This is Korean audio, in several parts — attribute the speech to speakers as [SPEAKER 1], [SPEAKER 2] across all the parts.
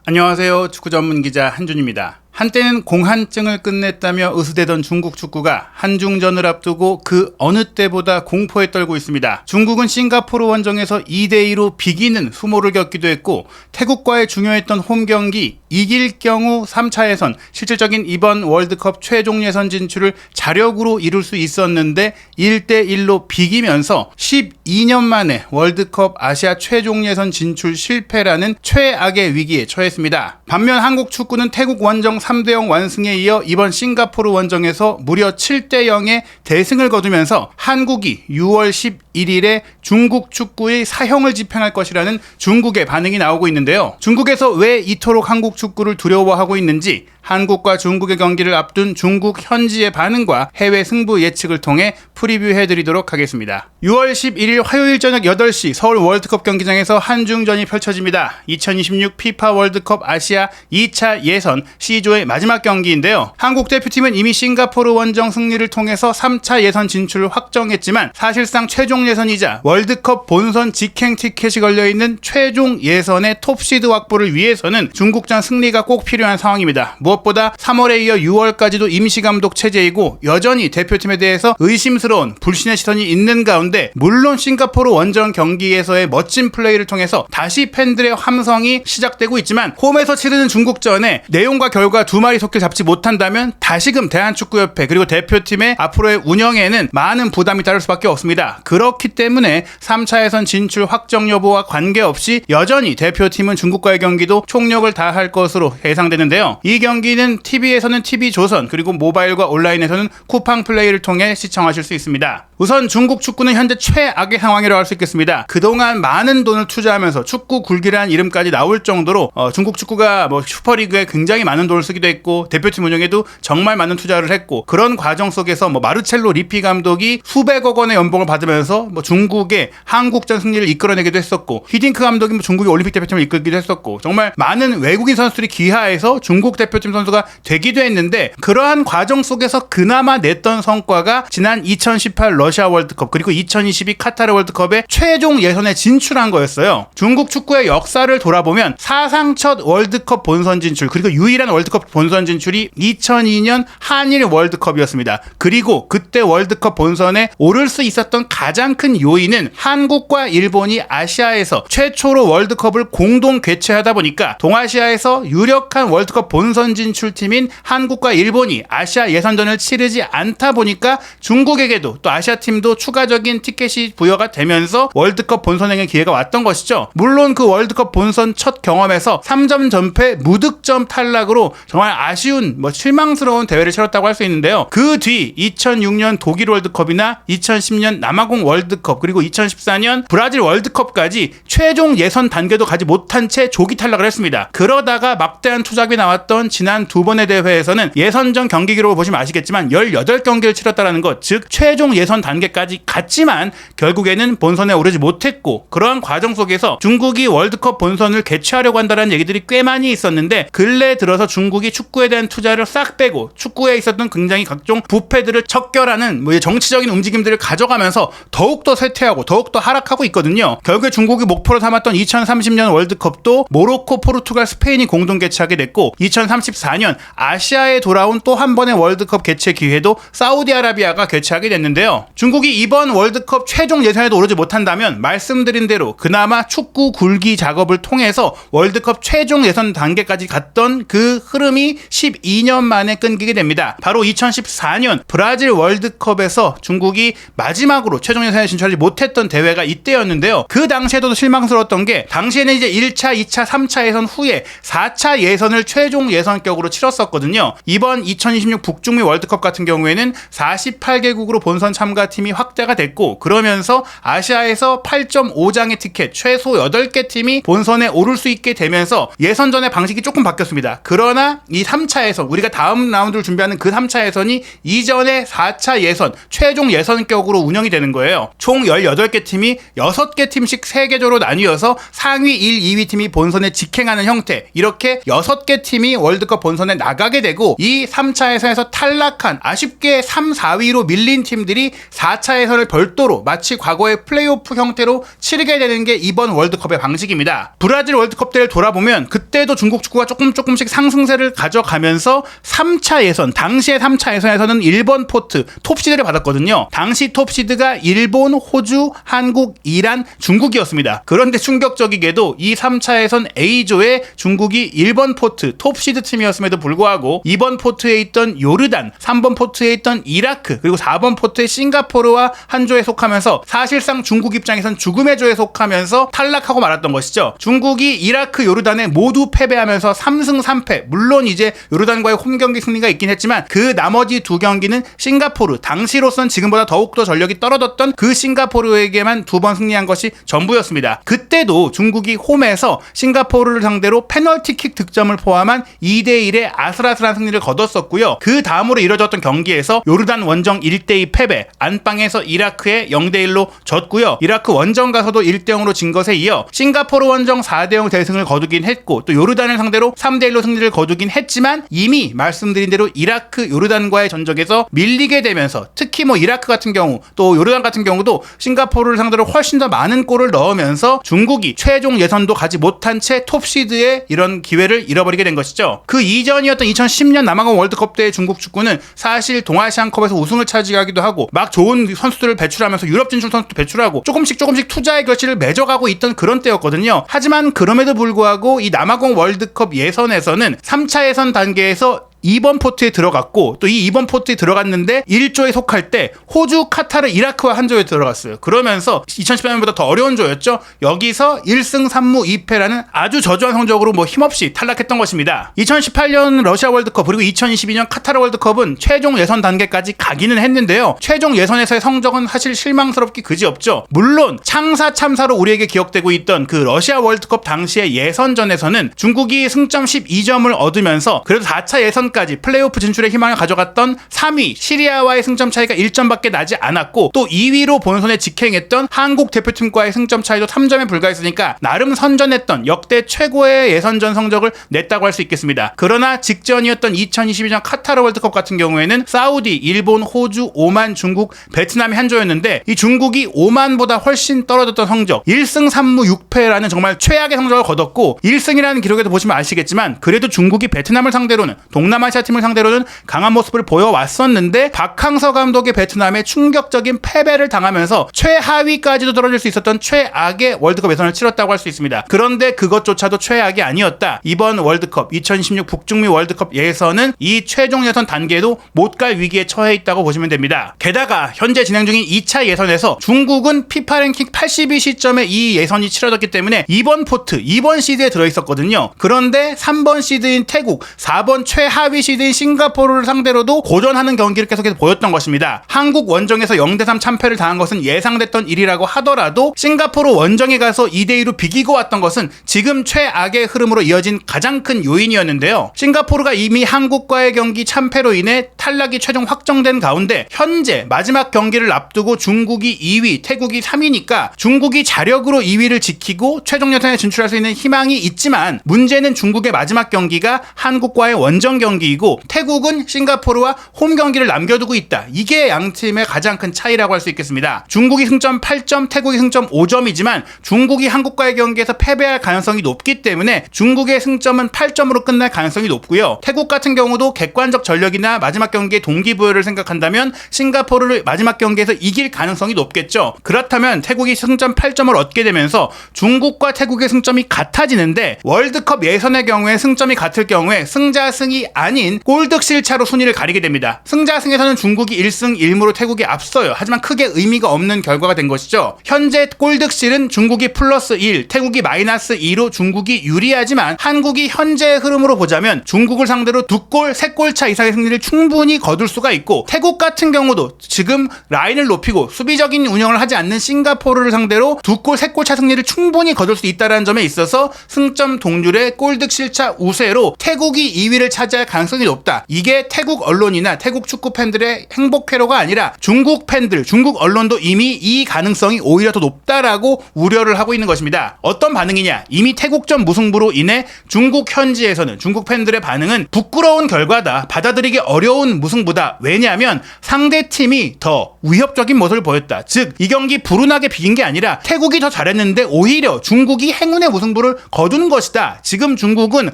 [SPEAKER 1] 안녕하세요. 축구 전문 기자 한준입니다. 한때는 공한증을 끝냈다며 으스대던 중국 축구가 한중전을 앞두고 그 어느 때보다 공포에 떨고 있습니다. 중국은 싱가포르 원정에서 2대2로 비기는 수모를 겪기도 했고, 태국과의 중요했던 홈 경기 이길 경우 3차 예선, 실질적인 이번 월드컵 최종 예선 진출을 자력으로 이룰 수 있었는데 1대1로 비기면서 12년 만에 월드컵 아시아 최종 예선 진출 실패라는 최악의 위기에 처했습니다. 반면 한국 축구는 태국 원정 3대0 완승에 이어 이번 싱가포르 원정에서 무려 7대0의 대승을 거두면서 한국이 6월 11일에 중국 축구의 사형을 집행할 것이라는 중국의 반응이 나오고 있는데요. 중국에서 왜 이토록 한국 축구를 두려워하고 있는지, 한국과 중국의 경기를 앞둔 중국 현지의 반응과 해외 승부 예측을 통해 프리뷰해드리도록 하겠습니다. 6월 11일 화요일 저녁 8시 서울 월드컵 경기장에서 한중전이 펼쳐집니다. 2026 피파 월드컵 아시아 2차 예선 C조의 마지막 경기인데요. 한국 대표팀은 이미 싱가포르 원정 승리를 통해서 3차 예선 진출을 확정했지만, 사실상 최종 예선이자 월드컵 본선 직행 티켓이 걸려있는 최종 예선의 톱시드 확보를 위해서는 중국전 승리가 꼭 필요한 상황입니다. 무엇보다 3월에 이어 6월까지도 임시감독 체제이고 여전히 대표팀에 대해서 의심스러운 불신의 시선이 있는 가운데, 물론 싱가포르 원정 경기에서의 멋진 플레이를 통해서 다시 팬들의 함성이 시작되고 있지만, 홈에서 치르는 중국전에 내용과 결과 두 마리 토끼를 잡지 못한다면 다시금 대한축구협회 그리고 대표팀의 앞으로의 운영에는 많은 부담이 따를 수밖에 없습니다. 그렇기 때문에 3차 예선 진출 확정 여부와 관계없이 여전히 대표팀은 중국과의 경기도 총력을 다할 것으로 예상되는데요. 이 경기는 TV에서는 TV조선, 그리고 모바일과 온라인에서는 쿠팡 플레이를 통해 시청하실 수 있습니다. 우선 중국 축구는 현재 최악의 상황이라고 할 수 있겠습니다. 그동안 많은 돈을 투자하면서 축구 굴기라는 이름까지 나올 정도로 중국 축구가 슈퍼리그에 굉장히 많은 돈을 쓰기도 했고, 대표팀 운영에도 정말 많은 투자를 했고, 그런 과정 속에서 마르첼로 리피 감독이 수백억 원의 연봉을 받으면서 중국의 한국전 승리를 이끌어내기도 했었고, 히딩크 감독이 중국의 올림픽 대표팀을 이끌기도 했었고, 정말 많은 외국인 선수들이 귀하해서 중국 대표팀 선수가 되기도 했는데, 그러한 과정 속에서 그나마 냈던 성과가 지난 2018 러시아 월드컵 그리고 2022 카타르 월드컵의 최종 예선에 진출한 거였어요. 중국 축구의 역사를 돌아보면 사상 첫 월드컵 본선 진출, 그리고 유일한 월드컵 본선 진출이 2002년 한일 월드컵이었습니다. 그리고 그때 월드컵 본선에 오를 수 있었던 가장 큰 요인은 한국과 일본이 아시아에서 최초로 월드컵을 공동 개최하다 보니까, 동아시아에서 유력한 월드컵 본선 진출팀인 한국과 일본이 아시아 예선전을 치르지 않다 보니까 중국에게도 또 아시아 팀도 추가적인 티켓이 부여가 되면서 월드컵 본선행의 기회가 왔던 것이죠. 물론 그 월드컵 본선 첫 경험에서 3점 전패 무득점 탈락으로 정말 아쉬운 실망스러운 대회를 치렀다고 할 수 있는데요. 그 뒤 2006년 독일 월드컵이나 2010년 남아공 월드컵 그리고 2014년 브라질 월드컵까지 최종 예선 단계도 가지 못한 채 조기 탈락을 했습니다. 그러다가 막대한 투잡이 나왔던 지난 두 번의 대회에서는 예선전 경기 기록을 보시면 아시겠지만 18경기를 치렀다는 것, 즉 최종 예선 단계까지 갔지만 결국에는 본선에 오르지 못했고, 그러한 과정 속에서 중국이 월드컵 본선을 개최하려고 한다는 얘기들이 꽤 많이 있었는데, 근래 들어서 중국이 축구에 대한 투자를 싹 빼고 축구에 있었던 굉장히 각종 부패들을 척결하는 정치적인 움직임들을 가져가면서 더욱더 쇠퇴하고 더욱더 하락하고 있거든요. 결국에 중국이 목표로 삼았던 2030년 월드컵도 모로코, 포르투갈, 스페인이 공동 개최하게 됐고, 2034년 아시아에 돌아온 또 한 번의 월드컵 개최 기회도 사우디아라비아가 개최하게 됐는데요. 중국이 이번 월드컵 최종 예선에도 오르지 못한다면 말씀드린 대로 그나마 축구 굴기 작업을 통해서 월드컵 최종 예선 단계까지 갔던 그 흐름이 12년 만에 끊기게 됩니다. 바로 2014년 브라질 월드컵에서 중국이 마지막으로 최종 예선에 진출하지 못했던 대회가 이때였는데요. 그 당시에도 실망스러웠던 게, 당시에는 이제 1차, 2차, 3차 예선 후에 4차 예선을 최종 예선격으로 치렀었거든요. 이번 2026 북중미 월드컵 같은 경우에는 48개국으로 본선 참가팀이 확대가 됐고, 그러면서 아시아에서 8.5장의 티켓, 최소 8개 팀이 본선에 오를 수 있게 되면서 예선전의 방식이 조금 바뀌었습니다. 그러나 이 3차 예선, 우리가 다음 라운드를 준비하는 그 3차 예선이 이전의 4차 예선, 최종 예선격으로 운영이 되는 거예요. 총 18개 팀이 6개 팀씩 3개조로 나뉘어서 상위 1, 2위 팀이 본선에 직행하는 형태, 이렇게 이렇게 6개 팀이 월드컵 본선에 나가게 되고 이 3차 예선에서 탈락한 아쉽게 3, 4위로 밀린 팀들이 4차 예선을 별도로 마치 과거의 플레이오프 형태로 치르게 되는 게 이번 월드컵의 방식입니다. 브라질 월드컵 때를 돌아보면 그때도 중국 축구가 조금씩 상승세를 가져가면서 3차 예선, 당시의 3차 예선에서는 일본 포트 톱시드를 받았거든요. 당시 톱시드가 일본, 호주, 한국, 이란, 중국이었습니다. 그런데 충격적이게도 이 3차 예선 A조에 중국이 일본 포트 톱시드 팀이었음에도 불구하고 2번 포트에 있던 요르단, 3번 포트에 있던 이라크, 그리고 4번 포트의 싱가포르와 한 조에 속하면서 사실상 중국 입장에선 죽음의 조에 속하면서 탈락하고 말았던 것이죠. 중국이 이라크, 요르단에 모두 패배하면서 3승 3패. 물론 이제 요르단과의 홈경기 승리가 있긴 했지만 그 나머지 두 경기는 싱가포르, 당시로선 지금보다 더욱더 전력이 떨어졌던 그 싱가포르에게만 2번 승리한 것이 전부였습니다. 그때도 중국이 홈에서 싱가포르를 상대로 페널티킥 득점을 포함한 2대1의 아슬아슬한 승리를 거뒀었고요. 그 다음으로 이뤄졌던 경기에서 요르단 원정 1대2 패배, 안방에서 이라크에 0대1로 졌고요. 이라크 원정 가서도 1대0으로 진 것에 이어 싱가포르 원정 4대0 대승을 거두긴 했고 또 요르단을 상대로 3대1로 승리를 거두긴 했지만 이미 말씀드린 대로 이라크, 요르단과의 전적에서 밀리게 되면서 특히 이라크 같은 경우 또 요르단 같은 경우도 싱가포르를 상대로 훨씬 더 많은 골을 넣으면서 중국이 최종 예선도 가지 못한 채 톱시드의 이런 기회를 잃어버리게 된 것이죠. 그 이전이었던 2010년 남아공 월드컵 때 중국 축구는 사실 동아시안컵에서 우승을 차지하기도 하고 막 좋은 선수들을 배출하면서 유럽 진출 선수도 배출하고 조금씩 투자의 결실을 맺어가고 있던 그런 때였거든요. 하지만 그럼에도 불구하고 이 남아공 월드컵 예선에서는 3차 예선 단계에서 2번 포트에 들어갔고 또 이 2번 포트에 들어갔는데 1조에 속할 때 호주, 카타르, 이라크와 한 조에 들어갔어요. 그러면서 2018년보다 더 어려운 조였죠. 여기서 1승 3무 2패라는 아주 저조한 성적으로 힘없이 탈락했던 것입니다. 2018년 러시아 월드컵 그리고 2022년 카타르 월드컵은 최종 예선 단계까지 가기는 했는데요. 최종 예선에서의 성적은 사실 실망스럽기 그지없죠. 물론 창사 참사로 우리에게 기억되고 있던 그 러시아 월드컵 당시의 예선전에서는 중국이 승점 12점을 얻으면서 그래도 4차 예선까지 플레이오프 진출의 희망을 가져갔던 3위 시리아와의 승점 차이가 1점밖에 나지 않았고 또 2위로 본선에 직행했던 한국 대표팀과의 승점 차이도 3점에 불과했으니까 나름 선전했던 역대 최고의 예선전 성적을 냈다고 할 수 있겠습니다. 그러나 직전이었던 2022년 카타르 월드컵 같은 경우에는 사우디, 일본, 호주, 오만, 중국, 베트남이 한 조였는데 이 중국이 오만보다 훨씬 떨어졌던 성적 1승 3무 6패라는 정말 최악의 성적을 거뒀고 1승이라는 기록에도 보시면 아시겠지만 그래도 중국이 베트남을 상대로는 동남아시아 팀을 상대로는 강한 모습을 보여왔었는데 박항서 감독의 베트남에 충격적인 패배를 당하면서 최하위까지도 떨어질 수 있었던 최악의 월드컵 예선을 치렀다고 할 수 있습니다. 그런데 그것조차도 최악이 아니었다. 이번 월드컵 2016 북중미 월드컵 예선은 이 최종 예선 단계에도 못 갈 위기에 처해 있다고 보시면 됩니다. 게다가 현재 진행 중인 2차 예선에서 중국은 피파 랭킹 82 시점에 이 예선이 치러졌기 때문에 2번 포트, 2번 시드에 들어있었거든요. 그런데 3번 시드인 태국, 4번 최하위 시드인 싱가포르를 상대로도 고전하는 경기를 계속해서 보였던 것입니다. 한국 원정에서 0대3 참패를 당한 것은 예상됐던 일이라고 하더라도 싱가포르 원정에 가서 2대2로 비기고 왔던 것은 지금 최악의 흐름으로 이어진 가장 큰 요인이었는데요. 싱가포르가 이미 한국과의 경기 참패로 인해 탈락이 최종 확정된 가운데 현재 마지막 경기를 앞두고 중국이 2위, 태국이 3위니까 중국이 자력으로 2위를 지키고 최종 예선에 진출할 수 있는 희망이 있지만 문제는 중국의 마지막 경기가 한국과의 원정 경기이고 태국은 싱가포르와 홈 경기를 남겨두고 있다. 이게 양팀의 가장 큰 차이라고 할 수 있겠습니다. 중국이 승점 8점, 태국이 승점 5점이지만 중국이 한국과의 경기에서 패배할 가능성이 높기 때문에 중국의 승점은 8점으로 끝날 가능성이 높고요. 태국 같은 경우도 객관적 전력이나 마지막 경기의 동기부여를 생각한다면 싱가포르를 마지막 경기에서 이길 가능성이 높겠죠. 그렇다면 태국이 승점 8점을 얻게 되면서 중국과 태국의 승점이 같아지는데 월드컵 예선의 경우에 승점이 같을 경우에 승자승이 아닌 골득실차로 순위를 가리게 됩니다. 승자승에서는 중국이 1승 1무로 태국이 앞서요. 하지만 크게 의미가 없는 결과가 된 것이죠. 현재 골득실은 중국이 플러스 1, 태국이 마이너스 2로 중국이 유리하지만 한국이 현재의 흐름으로 보자면 중국을 상대로 2골, 3골 차 이상의 승리를 충분히 거둘 수가 있고 태국 같은 경우도 지금 라인을 높이고 수비적인 운영을 하지 않는 싱가포르를 상대로 2골, 3골 차 승리를 충분히 거둘 수 있다는 점에 있어서 승점 동률의 골득실차 우세로 태국이 2위를 차지할 가능성이 가능성이 높다. 이게 태국 언론이나 태국 축구 팬들의 행복 회로가 아니라 중국 팬들, 중국 언론도 이미 이 가능성이 오히려 더 높다라고 우려를 하고 있는 것입니다. 어떤 반응이냐? 이미 태국전 무승부로 인해 중국 현지에서는 중국 팬들의 반응은 부끄러운 결과다. 받아들이기 어려운 무승부다. 왜냐하면 상대 팀이 더 위협적인 모습을 보였다. 즉, 이 경기 불운하게 비긴 게 아니라 태국이 더 잘했는데 오히려 중국이 행운의 무승부를 거두는 것이다. 지금 중국은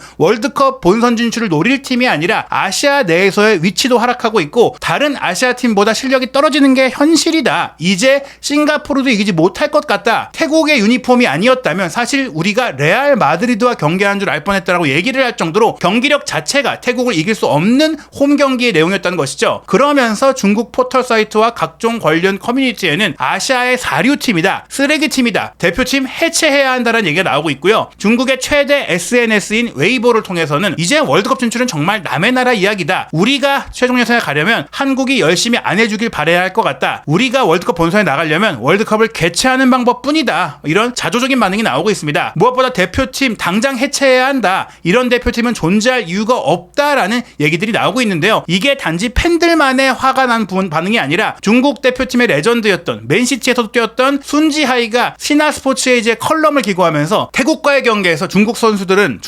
[SPEAKER 1] 월드컵 본선 진출을 노릴 팀이 아니라 아시아 내에서의 위치도 하락하고 있고 다른 아시아 팀보다 실력이 떨어지는 게 현실이다. 이제 싱가포르도 이기지 못할 것 같다. 태국의 유니폼이 아니었다면 사실 우리가 레알 마드리드와 경기한 줄 알 뻔했다라고 얘기를 할 정도로 경기력 자체가 태국을 이길 수 없는 홈 경기의 내용이었다는 것이죠. 그러면서 중국 포털 사이트와 각종 관련 커뮤니티에는 아시아의 사류팀이다, 쓰레기팀이다, 대표팀 해체해야 한다는 얘기가 나오고 있고요. 중국의 최대 SNS인 웨이보를 통해서는 이제 월드컵 진출은 정말 남의 나라 이야기다. 우리가 최종 예선에 가려면 한국이 열심히 안 해주길 바라야 할 것 같다. 우리가 월드컵 본선에 나가려면 월드컵을 개최하는 방법뿐이다. 이런 자조적인 반응이 나오고 있습니다. 무엇보다 대표팀 당장 해체해야 한다. 이런 대표팀은 존재할 이유가 없다라는 얘기들이 나오고 있는데요. 이게 단지 팬들만의 화가 난 반응이 아니라 중국 대표팀의 레전드였던 맨시티에서도 뛰었던 순지하이가 신화스포츠에 이제 컬럼을 기고하면서 태국과의 경기에서 중국 수비수들은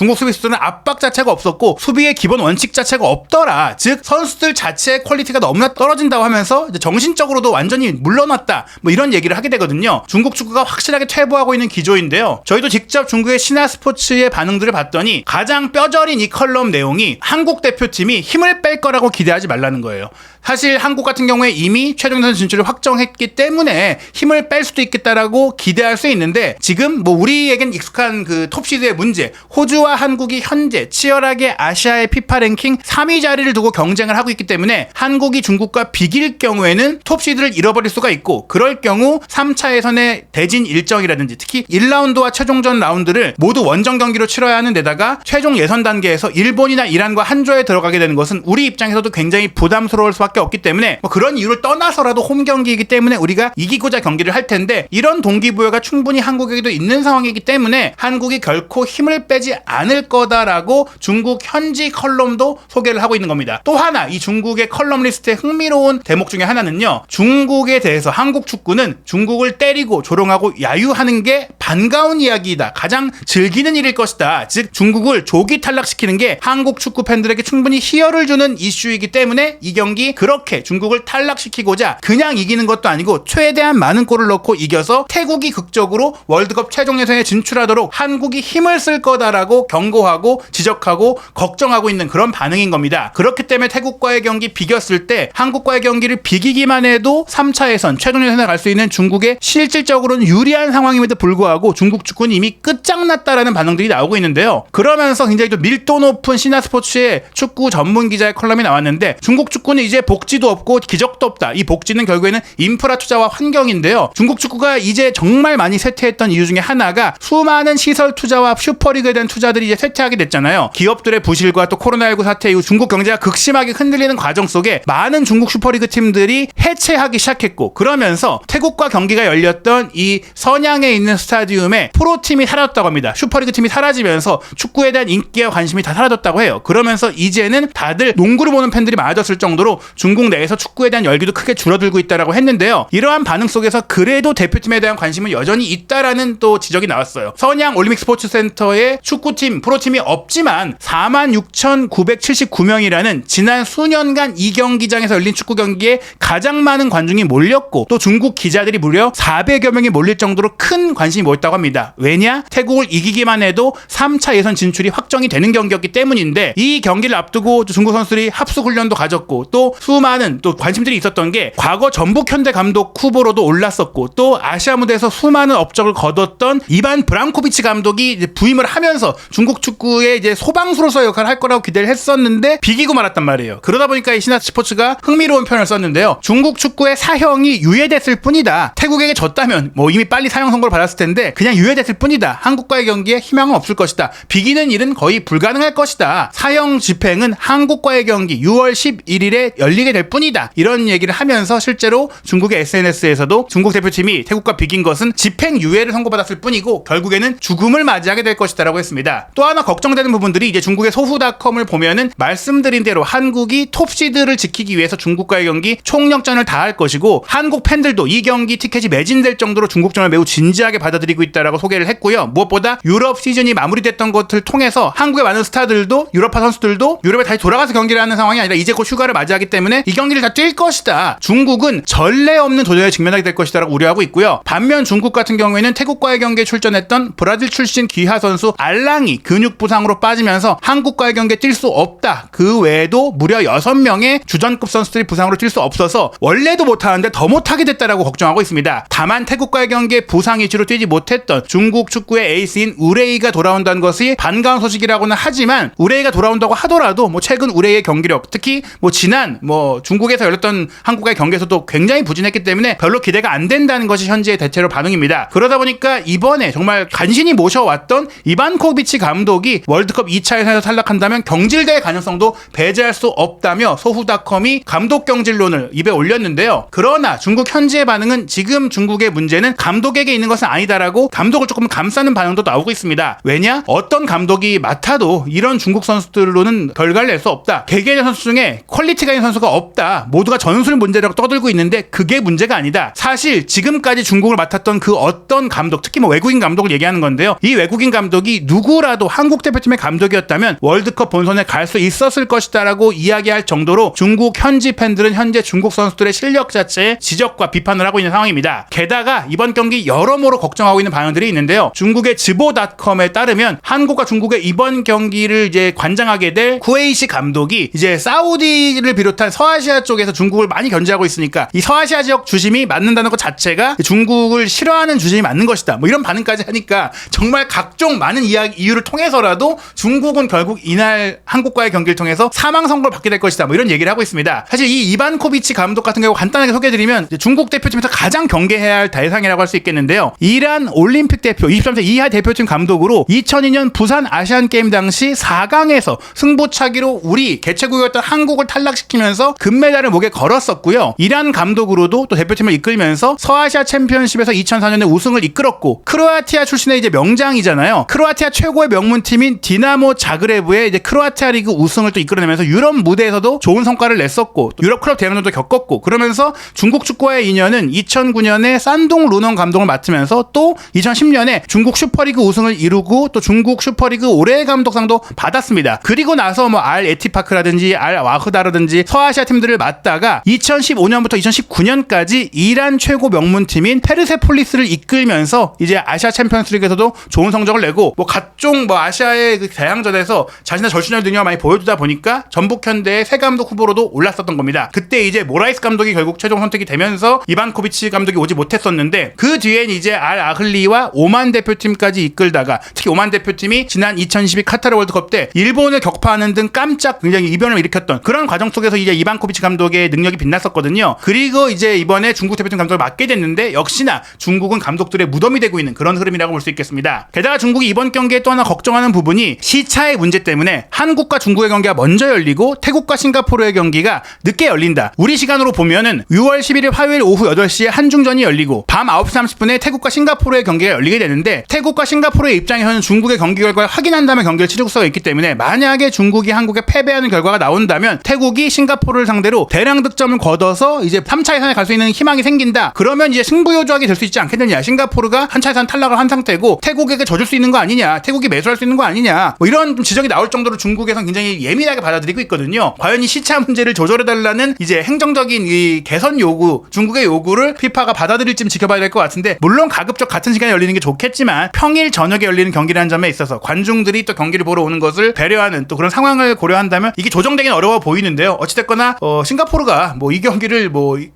[SPEAKER 1] 압박 자체가 없었고 수비의 기본 원칙 자체가 없더라. 즉 선수들 자체의 퀄리티가 너무나 떨어진다고 하면서 이제 정신적으로도 완전히 물러났다. 뭐 이런 얘기를 하게 되거든요. 중국 축구가 확실하게 퇴보하고 있는 기조인데요. 저희도 직접 중국의 신화스포츠의 반응들을 봤더니 가장 뼈저린 이 컬럼 내용이 한국 대표팀이 힘을 뺄 거라고 기대하지 말라는 거예요. 사실 한국 같은 경우에 이미 최종전 진출을 확정했기 때문에 힘을 뺄 수도 있겠다라고 기대할 수 있는데 지금 뭐 우리에겐 익숙한 그 톱시드의 문제, 호주와 한국이 현재 치열하게 아시아의 피파 랭킹 3위 자리를 두고 경쟁을 하고 있기 때문에 한국이 중국과 비길 경우에는 톱시드를 잃어버릴 수가 있고 그럴 경우 3차 예선의 대진 일정이라든지 특히 1라운드와 최종전 라운드를 모두 원정 경기로 치러야 하는 데다가 최종 예선 단계에서 일본이나 이란과 한 조에 들어가게 되는 것은 우리 입장에서도 굉장히 부담스러울 수밖에 없기 때문에 뭐 그런 이유를 떠나서라도 홈 경기이기 때문에 우리가 이기고자 경기를 할 텐데 이런 동기부여가 충분히 한국에게도 있는 상황이기 때문에 한국이 결코 힘을 빼지 않을 거다라고 중국 현지 컬럼도 소개를 하고 있는 겁니다. 또 하나 이 중국의 컬럼 리스트의 흥미로운 대목 중에 하나는요. 중국에 대해서 한국 축구는 중국을 때리고 조롱하고 야유하는 게 반가운 이야기이다. 가장 즐기는 일일 것이다. 즉 중국을 조기 탈락시키는 게 한국 축구 팬들에게 충분히 희열을 주는 이슈이기 때문에 이 경기 그렇게 중국을 탈락시키고자 그냥 이기는 것도 아니고 최대한 많은 골을 넣고 이겨서 태국이 극적으로 월드컵 최종 예선에 진출하도록 한국이 힘을 쓸 거다라고 경고하고 지적하고 걱정하고 있는 그런 반응인 겁니다. 그렇기 때문에 태국과의 경기 비겼을 때 한국과의 경기를 비기기만 해도 3차 예선 최종 예선에 갈 수 있는 중국의 실질적으로는 유리한 상황임에도 불구하고 중국 축구는 이미 끝장났다라는 반응들이 나오고 있는데요. 그러면서 굉장히 좀 밀도 높은 신화스포츠의 축구 전문 기자의 컬럼이 나왔는데 중국 축구는 이제 복지도 없고 기적도 없다. 이 복지는 결국에는 인프라 투자와 환경인데요. 중국 축구가 이제 정말 많이 쇠퇴했던 이유 중에 하나가 수많은 시설 투자와 슈퍼리그에 대한 투자들이 이제 쇠퇴하게 됐잖아요. 기업들의 부실과 또 코로나19 사태 이후 중국 경제가 극심하게 흔들리는 과정 속에 많은 중국 슈퍼리그 팀들이 해체하기 시작했고 그러면서 태국과 경기가 열렸던 이 선양에 있는 스타디움에 프로팀이 사라졌다고 합니다. 슈퍼리그 팀이 사라지면서 축구에 대한 인기와 관심이 다 사라졌다고 해요. 그러면서 이제는 다들 농구를 보는 팬들이 많아졌을 정도로 중국 내에서 축구에 대한 열기도 크게 줄어들고 있다라고 했는데요. 이러한 반응 속에서 그래도 대표팀에 대한 관심은 여전히 있다라는 또 지적이 나왔어요. 선양 올림픽 스포츠 센터에 축구팀, 프로팀이 없지만 46,979명이라는 지난 수년간 이 경기장에서 열린 축구 경기에 가장 많은 관중이 몰렸고 또 중국 기자들이 무려 400여 명이 몰릴 정도로 큰 관심이 모였다고 합니다. 왜냐? 태국을 이기기만 해도 3차 예선 진출이 확정이 되는 경기였기 때문인데 이 경기를 앞두고 중국 선수들이 합숙훈련도 가졌고 또 수많은 또 관심들이 있었던 게 과거 전북 현대 감독 후보로도 올랐었고 또 아시아 무대에서 수많은 업적을 거뒀던 이반 브랑코비치 감독이 이제 부임을 하면서 중국 축구의 이제 소방수로서의 역할을 할 거라고 기대를 했었는데 비기고 말았단 말이에요. 그러다 보니까 이 신화스포츠가 흥미로운 표현을 썼는데요. 중국 축구의 사형이 유예됐을 뿐이다. 태국에게 졌다면 뭐 이미 빨리 사형 선고를 받았을 텐데 그냥 유예됐을 뿐이다. 한국과의 경기에 희망은 없을 것이다. 비기는 일은 거의 불가능할 것이다. 사형 집행은 한국과의 경기 6월 11일에 열릴 열리게 될 뿐이다. 이런 얘기를 하면서 실제로 중국의 SNS에서도 중국 대표팀이 태국과 비긴 것은 집행유예를 선고받았을 뿐이고 결국에는 죽음을 맞이하게 될 것이다라고 했습니다. 또 하나 걱정되는 부분들이 이제 중국의 소후닷컴을 보면은 말씀드린 대로 한국이 톱시드를 지키기 위해서 중국과의 경기 총력전을 다할 것이고 한국 팬들도 이 경기 티켓이 매진될 정도로 중국전을 매우 진지하게 받아들이고 있다라고 소개를 했고요. 무엇보다 유럽 시즌이 마무리됐던 것을 통해서 한국의 많은 스타들도 유럽파 선수들도 유럽에 다시 돌아가서 경기를 하는 상황이 아니라 이제 곧 휴가를 맞이하기 때문에 이 경기를 다 뛸 것이다. 중국은 전례 없는 도전에 직면하게 될 것이다라고 우려하고 있고요. 반면 중국 같은 경우에는 태국과의 경기에 출전했던 브라질 출신 귀하 선수 알랑이 근육 부상으로 빠지면서 한국과의 경기에 뛸 수 없다. 그 외에도 무려 6명의 주전급 선수들이 부상으로 뛸 수 없어서 원래도 못하는데 더 못하게 됐다라고 걱정하고 있습니다. 다만 태국과의 경기에 부상 이슈로 뛰지 못했던 중국 축구의 에이스인 우레이가 돌아온다는 것이 반가운 소식이라고는 하지만 우레이가 돌아온다고 하더라도 최근 우레이의 경기력 특히 지난 중국에서 열렸던 한국과의 경기에서도 굉장히 부진했기 때문에 별로 기대가 안 된다는 것이 현재의 대체로 반응입니다. 그러다 보니까 이번에 정말 간신히 모셔왔던 이반코비치 감독이 월드컵 2차 예선에서 탈락한다면 경질될 가능성도 배제할 수 없다며 소후닷컴이 감독 경질론을 입에 올렸는데요. 그러나 중국 현지의 반응은 지금 중국의 문제는 감독에게 있는 것은 아니다라고 감독을 조금 감싸는 반응도 나오고 있습니다. 왜냐? 어떤 감독이 맡아도 이런 중국 선수들로는 결과를 낼 수 없다. 개개인의 선수 중에 퀄리티가 있는 선수가 없다. 모두가 전술 문제라고 떠들고 있는데 그게 문제가 아니다. 사실 지금까지 중국을 맡았던 그 어떤 감독, 특히 외국인 감독을 얘기하는 건데요. 이 외국인 감독이 누구라도 한국 대표팀의 감독이었다면 월드컵 본선에 갈 수 있었을 것이다라고 이야기할 정도로 중국 현지 팬들은 현재 중국 선수들의 실력 자체에 지적과 비판을 하고 있는 상황입니다. 게다가 이번 경기 여러모로 걱정하고 있는 반응들이 있는데요. 중국의 즈보닷컴에 따르면 한국과 중국의 이번 경기를 이제 관장하게 될 쿠웨이시 감독이 이제 사우디를 비롯한 서아시아 쪽에서 중국을 많이 견제하고 있으니까 이 서아시아 지역 주심이 맞는다는 것 자체가 중국을 싫어하는 주심이 맞는 것이다. 이런 반응까지 하니까 정말 각종 많은 이유를 통해서라도 중국은 결국 이날 한국과의 경기를 통해서 사망 선고를 받게 될 것이다. 이런 얘기를 하고 있습니다. 사실 이 이반코비치 감독 같은 경우 간단하게 소개해드리면 중국 대표팀에서 가장 경계해야 할 대상이라고 할 수 있겠는데요. 이란 올림픽 대표 23세 이하 대표팀 감독으로 2002년 부산 아시안게임 당시 4강에서 승부차기로 우리 개최국이었던 한국을 탈락시키면서 금메달을 목에 걸었었고요. 이란 감독으로도 또 대표팀을 이끌면서 서아시아 챔피언십에서 2004년에 우승을 이끌었고 크로아티아 출신의 이제 명장이잖아요. 크로아티아 최고의 명문팀인 디나모 자그레브의 이제 크로아티아 리그 우승을 또 이끌어내면서 유럽 무대에서도 좋은 성과를 냈었고 또 유럽 클럽 대항전도 겪었고 그러면서 중국 축구와의 인연은 2009년에 산동 루넌 감독을 맡으면서 또 2010년에 중국 슈퍼리그 우승을 이루고 또 중국 슈퍼리그 올해의 감독상도 받았습니다. 그리고 나서 알 에티파크라든지 알 와흐다라든지 서아시아 팀들을 맡다가 2015년부터 2019년까지 이란 최고 명문팀인 페르세폴리스를 이끌면서 이제 아시아 챔피언스리그에서도 좋은 성적을 내고 각종 아시아의 그 대항전에서 자신의 절실한 능력을 많이 보여주다 보니까 전북현대의 새 감독 후보로도 올랐었던 겁니다. 그때 이제 모라이스 감독이 결국 최종 선택이 되면서 이반코비치 감독이 오지 못했었는데 그 뒤엔 이제 알 아흘리와 오만 대표팀까지 이끌다가 특히 오만 대표팀이 지난 2022 카타르 월드컵 때 일본을 격파하는 등 깜짝 굉장히 이변을 일으켰던 그런 과정 속에서 이제 이반코비치 감독의 능력이 빛났었거든요. 그리고 이제 이번에 중국 대표팀 감독을 맡게 됐는데 역시나 중국은 감독들의 무덤이 되고 있는 그런 흐름이라고 볼 수 있겠습니다. 게다가 중국이 이번 경기에 또 하나 걱정하는 부분이 시차의 문제 때문에 한국과 중국의 경기가 먼저 열리고 태국과 싱가포르의 경기가 늦게 열린다. 우리 시간으로 보면은 6월 11일 화요일 오후 8시에 한중전이 열리고 밤 9시 30분에 태국과 싱가포르의 경기가 열리게 되는데 태국과 싱가포르의 입장에서는 중국의 경기 결과를 확인한 다음에 경기를 치를 수가 있기 때문에 만약에 중국이 한국에 패배하는 결과가 나온다면 태국이 싱가포르를 상대로 대량 득점을 거둬서 이제 3차 예선에 갈 수 있는 희망이 생긴다. 그러면 이제 승부요조하게 될 수 있지 않겠느냐. 싱가포르가 한 차 예선 탈락을 한 상태고 태국에게 져줄 수 있는 거 아니냐. 태국이 매수할 수 있는 거 아니냐. 이런 지적이 나올 정도로 중국에서는 굉장히 예민하게 받아들이고 있거든요. 과연 이 시차 문제를 조절해달라는 이제 행정적인 이 개선 요구, 중국의 요구를 피파가 받아들일지 지켜봐야 될 것 같은데 물론 가급적 같은 시간에 열리는 게 좋겠지만 평일 저녁에 열리는 경기라는 점에 있어서 관중들이 또 경기를 보러 오는 것을 배려하는 또 그런 상황을 고려한다면 이게 조정되긴 어려워 보이는데요. 어찌됐거나 싱가포르가 이 경기를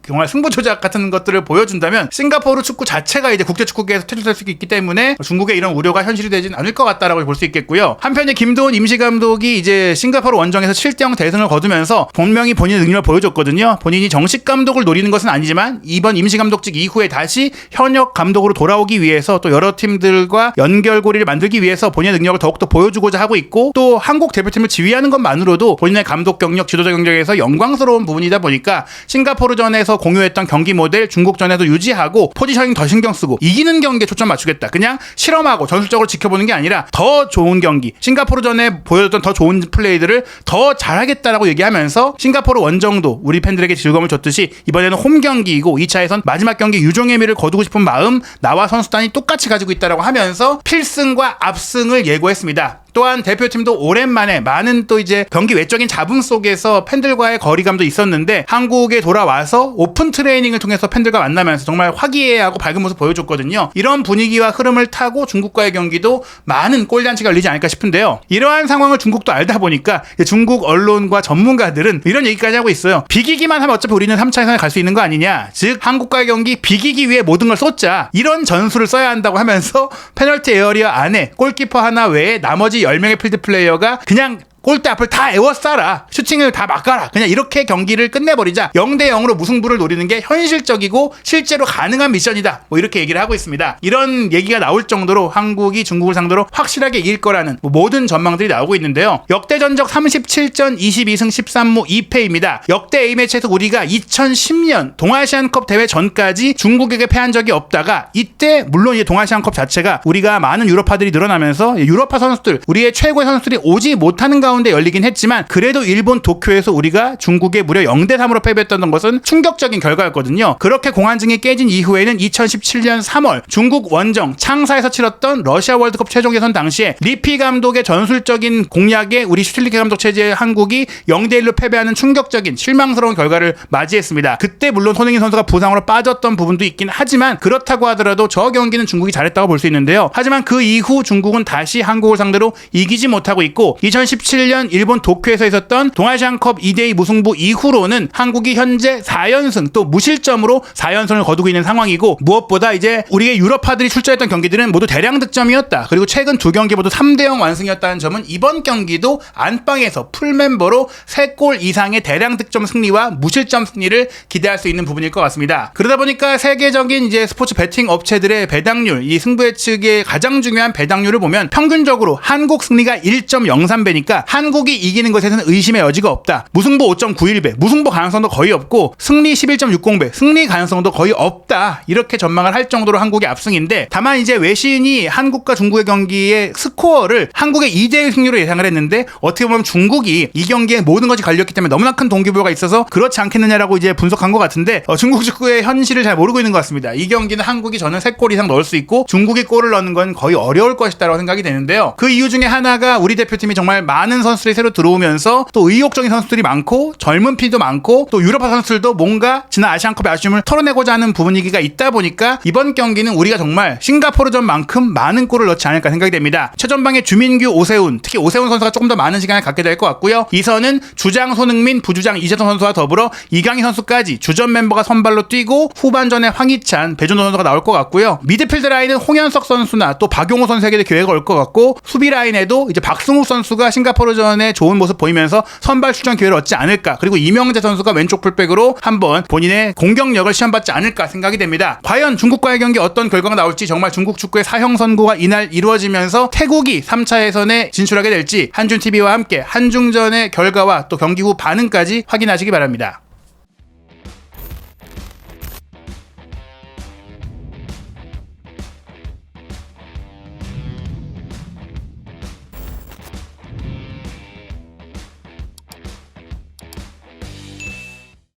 [SPEAKER 1] 정말 승부 조작 같은 것들을 보여준다면 싱가포르 축구 자체가 이제 국제 축구계에서 퇴출될 수 있기 때문에 중국의 이런 우려가 현실이 되진 않을 것 같다라고 볼 수 있겠고요. 한편에 김도훈 임시감독이 이제 싱가포르 원정에서 7대0 대승을 거두면서 분명히 본인의 능력을 보여줬거든요. 본인이 정식 감독을 노리는 것은 아니지만 이번 임시감독직 이후에 다시 현역 감독으로 돌아오기 위해서 또 여러 팀들과 연결고리를 만들기 위해서 본인의 능력을 더욱더 보여주고자 하고 있고 또 한국 대표팀을 지휘하는 것만으로도 본인의 감독 경력, 지도자 경력에서 영광스러운 부분이다 보니까 싱가포르전에서 공유했던 경기 모델 중국전에도 유지하고 포지셔닝 더 신경 쓰고 이기는 경기에 초점 맞추겠다. 그냥 실험하고 전술적으로 지켜보는 게 아니라 더 좋은 경기, 싱가포르전에 보여줬던 더 좋은 플레이들을 더 잘하겠다라고 얘기하면서 싱가포르 원정도 우리 팬들에게 즐거움을 줬듯이 이번에는 홈 경기이고 2차에선 마지막 경기 유종의 미를 거두고 싶은 마음 나와 선수단이 똑같이 가지고 있다라고 하면서 필승과 압승을 예고했습니다. 또한 대표팀도 오랜만에 많은 또 이제 경기 외적인 잡음 속에서 팬들과의 거리감도 있었는데 한국에 돌아와서 오픈 트레이닝을 통해서 팬들과 만나면서 정말 화기애애하고 밝은 모습 보여줬거든요. 이런 분위기와 흐름을 타고 중국과의 경기도 많은 골잔치가 열리지 않을까 싶은데요. 이러한 상황을 중국도 알다 보니까 중국 언론과 전문가들은 이런 얘기까지 하고 있어요. 비기기만 하면 어차피 우리는 3차 예선에 갈 수 있는 거 아니냐. 즉 한국과의 경기 비기기 위해 모든 걸 쏟자. 이런 전술을 써야 한다고 하면서 페널티 에어리어 안에 골키퍼 하나 외에 나머지 10명의 필드 플레이어가 그냥 골대 앞을 다 에워싸라. 슈팅을 다 막아라. 그냥 이렇게 경기를 끝내버리자. 0대0으로 무승부를 노리는 게 현실적이고 실제로 가능한 미션이다. 뭐 이렇게 얘기를 하고 있습니다. 이런 얘기가 나올 정도로 한국이 중국을 상대로 확실하게 이길 거라는 모든 전망들이 나오고 있는데요. 역대 전적 37전 22승 13무 2패입니다. 역대 A매치에서 우리가 2010년 동아시안컵 대회 전까지 중국에게 패한 적이 없다가 이때 물론 이제 동아시안컵 자체가 우리가 많은 유럽파들이 늘어나면서 유럽파 선수들, 우리의 최고의 선수들이 오지 못하는 가운데 열리긴 했지만 그래도 일본 도쿄에서 우리가 중국에 무려 0대3으로 패배했던 것은 충격적인 결과였거든요. 그렇게 공안증이 깨진 이후에는 2017년 3월 중국 원정 창사에서 치렀던 러시아 월드컵 최종 예선 당시에 리피 감독의 전술적인 공략에 우리 슈틸리케 감독 체제의 한국이 0대1로 패배하는 충격적인 실망스러운 결과를 맞이했습니다. 그때 물론 손흥민 선수가 부상으로 빠졌던 부분도 있긴 하지만 그렇다고 하더라도 저 경기는 중국이 잘했다고 볼 수 있는데요. 하지만 그 이후 중국은 다시 한국을 상대로 이기지 못하고 있고 2017년 일본 도쿄에서 있었던 동아시안컵 2대2 무승부 이후로는 한국이 현재 4연승 또 무실점으로 4연승을 거두고 있는 상황이고 무엇보다 이제 우리의 유럽파들이 출전했던 경기들은 모두 대량 득점이었다. 그리고 최근 두 경기 모두 3대0 완승이었다는 점은 이번 경기도 안방에서 풀멤버로 3골 이상의 대량 득점 승리와 무실점 승리를 기대할 수 있는 부분일 것 같습니다. 그러다 보니까 세계적인 이제 스포츠 베팅 업체들의 배당률, 이 승부 예측의 가장 중요한 배당률을 보면 평균적으로 한국 승리가 1.03배니까 한국이 이기는 것에는 의심의 여지가 없다. 무승부 5.91배, 무승부 가능성도 거의 없고 승리 11.60배, 승리 가능성도 거의 없다. 이렇게 전망을 할 정도로 한국의 압승인데 다만 이제 외신이 한국과 중국의 경기의 스코어를 한국의 2대1 승리로 예상을 했는데 어떻게 보면 중국이 이 경기에 모든 것이 갈렸기 때문에 너무나 큰 동기부여가 있어서 그렇지 않겠느냐라고 이제 분석한 것 같은데 중국 축구의 현실을 잘 모르고 있는 것 같습니다. 이 경기는 한국이 저는 3골 이상 넣을 수 있고 중국이 골을 넣는 건 거의 어려울 것이다라고 생각이 되는데요. 그 이유 중에 하나가 우리 대표팀이 정말 많은 선수들이 새로 들어오면서 또 의욕적인 선수들이 많고 젊은 피도 많고 또 유럽파 선수들도 뭔가 지난 아시안컵의 아쉬움을 털어내고자 하는 분위기가 있다 보니까 이번 경기는 우리가 정말 싱가포르전만큼 많은 골을 넣지 않을까 생각이 됩니다. 최전방에 주민규, 오세훈, 특히 오세훈 선수가 조금 더 많은 시간을 갖게 될 것 같고요. 이선은 주장 손흥민, 부주장 이재성 선수와 더불어 이강인 선수까지 주전 멤버가 선발로 뛰고 후반전에 황희찬, 배준호 선수가 나올 것 같고요. 미드필드 라인은 홍현석 선수나 또 박용호 선수에게도 기회가 올 것 같고 수비 라인에도 이제 박승욱 선수가 싱가포르전에 좋은 모습 보이면서 선발 출전 기회를 얻지 않을까. 그리고 이명재 선수가 왼쪽 풀백으로 한번 본인의 공격력을 시험받지 않을까 생각이 됩니다. 과연 중국과의 경기 어떤 결과가 나올지 정말 중국 축구의 사형선고가 이날 이루어지면서 태국이 3차 예선에 진출하게 될지 한준TV와 함께 한중전의 결과와 또 경기 후 반응까지 확인하시기 바랍니다.